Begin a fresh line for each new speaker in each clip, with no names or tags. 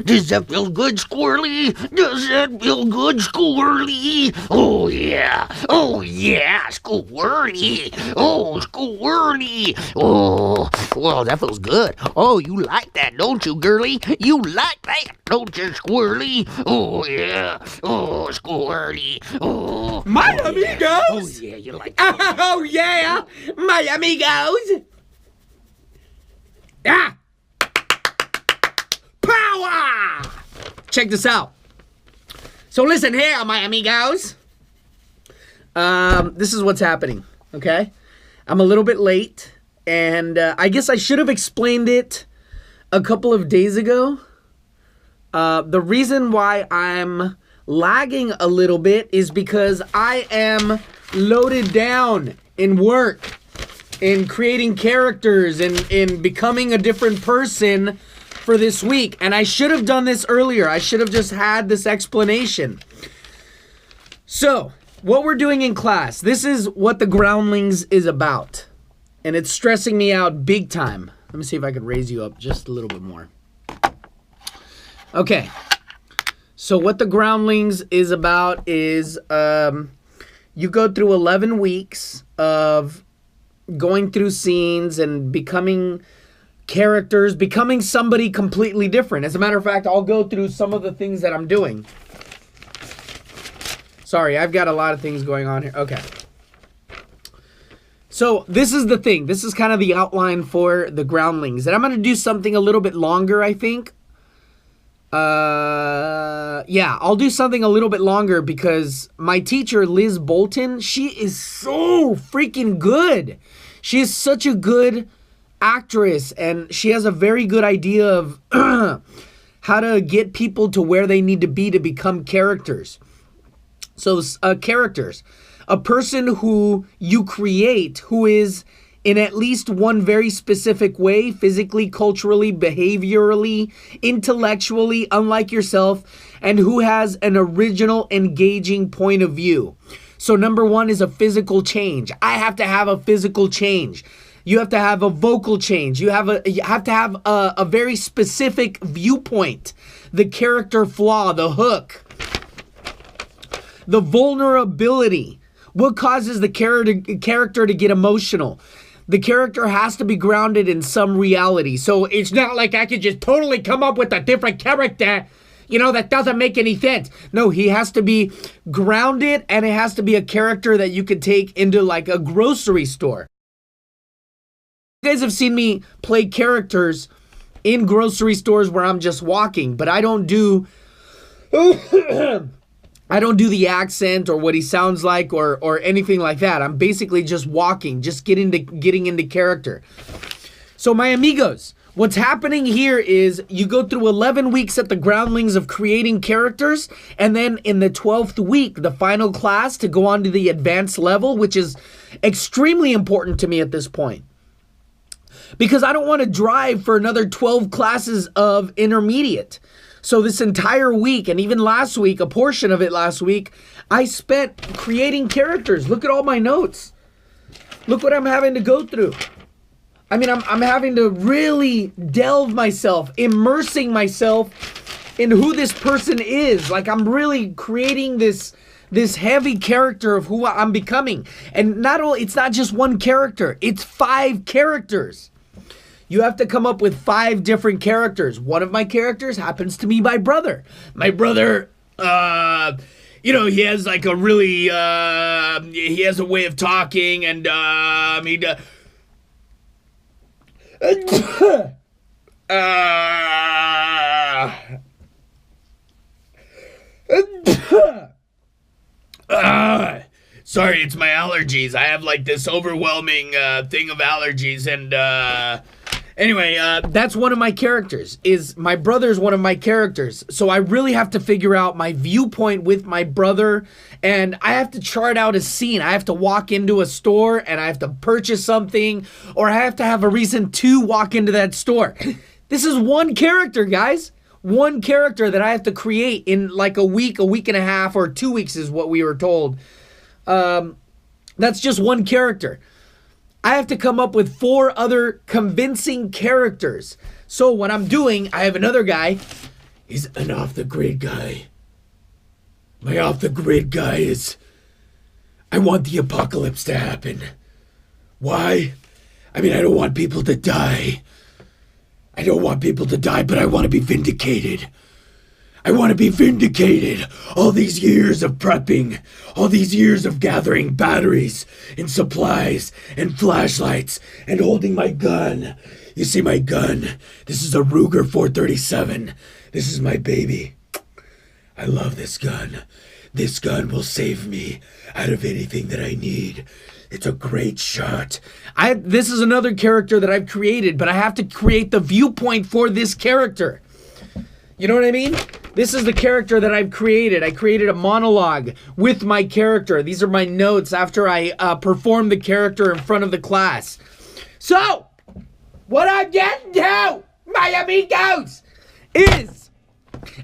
Does that feel good, Squirrely? Does that feel good, Squirrely? Oh, yeah. Oh, yeah, Squirrely. Oh, Squirrely. Oh, well, that feels good. Oh, you like that, don't you, girly? You like that, don't you, Squirrely? Oh, yeah. Oh, Squirrely. Oh,
my
oh,
amigos.
Yeah. Oh, yeah, you like that.
Oh, yeah, my amigos. Ah! Power! Check this out. So listen here, my amigos. This is what's happening, okay? I'm a little bit late, and I guess I should have explained it a couple of days ago. The reason why I'm lagging a little bit is because I am loaded down in work, in creating characters, in becoming a different person for this week. And I should have done this earlier. I should have just had this explanation. So, what we're doing in class, this is what the Groundlings is about. And it's stressing me out big time. Let me see if I can raise you up just a little bit more. Okay. So what the Groundlings is about is you go through 11 weeks of going through scenes and becoming characters, becoming somebody completely different. As a matter of fact, I'll go through some of the things that I'm doing. Sorry, I've got a lot of things going on here. Okay. So this is the thing. This is kind of the outline for the Groundlings. And I'm going to do something a little bit longer, I think. Yeah, I'll do something a little bit longer because my teacher, Liz Bolton, she is so freaking good. She is such a good actress, and she has a very good idea of how to get people to where they need to be to become characters. So, characters. A person who you create who is in at least one very specific way, physically, culturally, behaviorally, intellectually, unlike yourself, and who has an original, engaging point of view. So number one is a physical change. I have to have a physical change. You have to have a vocal change. You have to have a very specific viewpoint. The character flaw, the hook, the vulnerability. What causes the character to get emotional? The character has to be grounded in some reality. So it's not like I could just totally come up with a different character, you know, that doesn't make any sense. No, he has to be grounded, and it has to be a character that you could take into like a grocery store. You guys have seen me play characters in grocery stores where I'm just walking, but I don't do I don't do the accent or what he sounds like or anything like that. I'm basically just walking, just getting into character. So my amigos, what's happening here is you go through 11 weeks at the Groundlings of creating characters, and then in the 12th week, the final class to go on to the advanced level, which is extremely important to me at this point. Because I don't want to drive for another 12 classes of intermediate. So this entire week, and even last week, a portion of it last week, I spent creating characters. Look at all my notes. Look what I'm having to go through. I mean, I'm having to really delve myself, immersing myself in who this person is. Like, I'm really creating this heavy character of who I'm becoming. And not only, it's not just one character, it's 5 characters. You have to come up with 5 different characters. One of my characters happens to be my brother. My brother, you know, he has like a really, he has a way of talking, and he sorry, it's my allergies. I have like this overwhelming thing of allergies, and anyway, that's one of my characters. Is my brother's one of my characters. So I really have to figure out my viewpoint with my brother, and I have to chart out a scene. I have to walk into a store and I have to purchase something, or I have to have a reason to walk into that store. This is one character, guys. One character that I have to create in like a week and a half, or 2 weeks is what we were told. That's just one character. I have to come up with 4 other convincing characters. So what I'm doing, I have another guy. He's an off-the-grid guy. My off-the-grid guy is... I want the apocalypse to happen. Why? I mean, I don't want people to die. I don't want people to die, but I want to be vindicated. I want to be vindicated. All these years of prepping, all these years of gathering batteries and supplies and flashlights and holding my gun. You see my gun? This is a Ruger 437. This is my baby. I love this gun. This gun will save me out of anything that I need. It's a great shot. This is another character that I've created, but I have to create the viewpoint for this character. You know what I mean? This is the character that I've created. I created a monologue with my character. These are my notes after I perform the character in front of the class. So, what I'm getting to, my amigos, is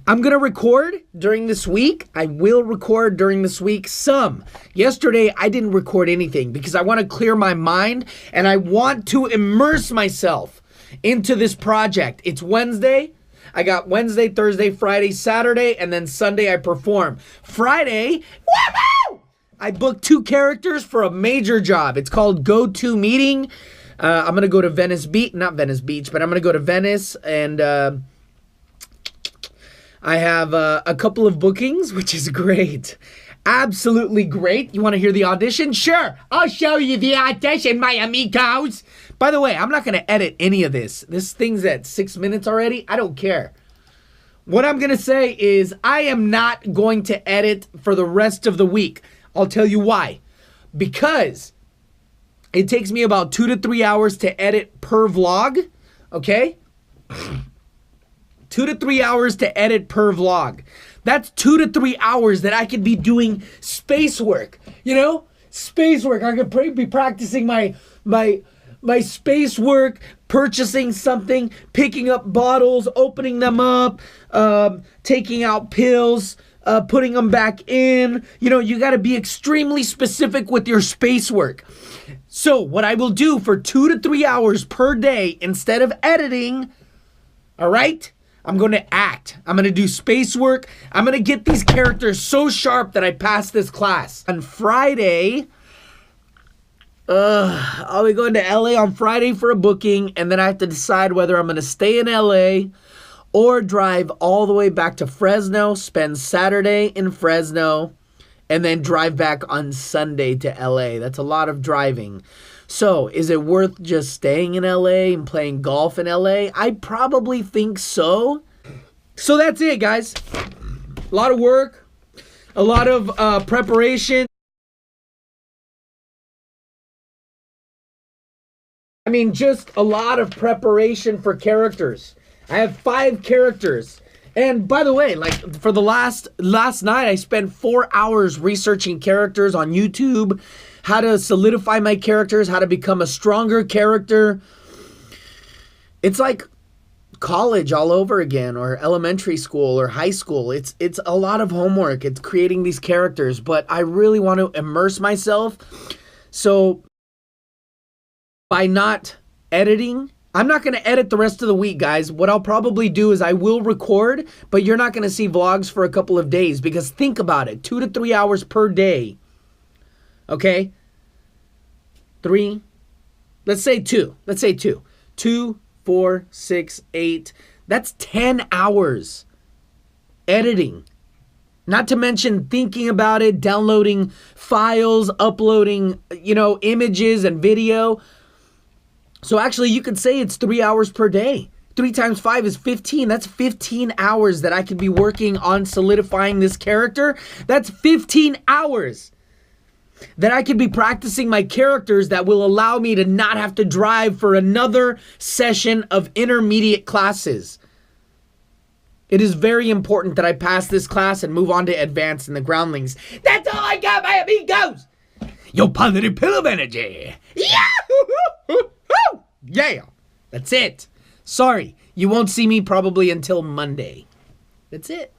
I'm going to record during this week. I will record during this week some. Yesterday, I didn't record anything because I want to clear my mind and I want to immerse myself into this project. It's Wednesday. I got Wednesday, Thursday, Friday, Saturday, and then Sunday I perform. Friday, woohoo! I booked 2 characters for a major job. It's called Go-To Meeting. I'm going to go to Venice Beach, not Venice Beach, but I'm going to go to Venice, and I have a couple of bookings, which is great. Absolutely great. You want to hear the audition? Sure, I'll show you the audition, my amigos. By the way, I'm not going to edit any of this. This thing's at 6 minutes already. I don't care. What I'm going to say is I am not going to edit for the rest of the week. I'll tell you why. Because it takes me about 2 to 3 hours to edit per vlog. Okay? 2 to 3 hours to edit per vlog. That's 2 to 3 hours that I could be doing space work. You know? Space work. I could be practicing my space work, purchasing something, picking up bottles, opening them up, taking out pills, putting them back in. You know, you got to be extremely specific with your space work. So what I will do for 2 to 3 hours per day, instead of editing, all right, I'm going to act. I'm going to do space work. I'm going to get these characters so sharp that I pass this class. On Friday, I'll be going to LA on Friday for a booking, and then I have to decide whether I'm going to stay in LA or drive all the way back to Fresno, spend Saturday in Fresno, and then drive back on Sunday to LA. That's a lot of driving. So, is it worth just staying in LA and playing golf in LA? I probably think so. So that's it, guys. A lot of work, a lot of preparation. I mean, just a lot of preparation for characters. I have 5 characters. And by the way, like for the last night, I spent 4 hours researching characters on YouTube, how to solidify my characters, how to become a stronger character. It's like college all over again, or elementary school or high school. It's a lot of homework. It's creating these characters, but I really want to immerse myself. So by not editing, I'm not going to edit the rest of the week, guys. What I'll probably do is I will record, but you're not going to see vlogs for a couple of days, because think about it, 2 to 3 hours per day. Okay? 3. Let's say 2. 2, 4, 6, 8. That's 10 hours editing. Not to mention thinking about it, downloading files, uploading, images and video. So actually, you could say it's 3 hours per day. 3 times 5 is 15. That's 15 hours that I could be working on solidifying this character. That's 15 hours that I could be practicing my characters that will allow me to not have to drive for another session of intermediate classes. It is very important that I pass this class and move on to advanced in the groundlings. That's all I got, my amigos. Your positive pill of energy. Yeah! Yeah! That's it. Sorry, you won't see me probably until Monday. That's it.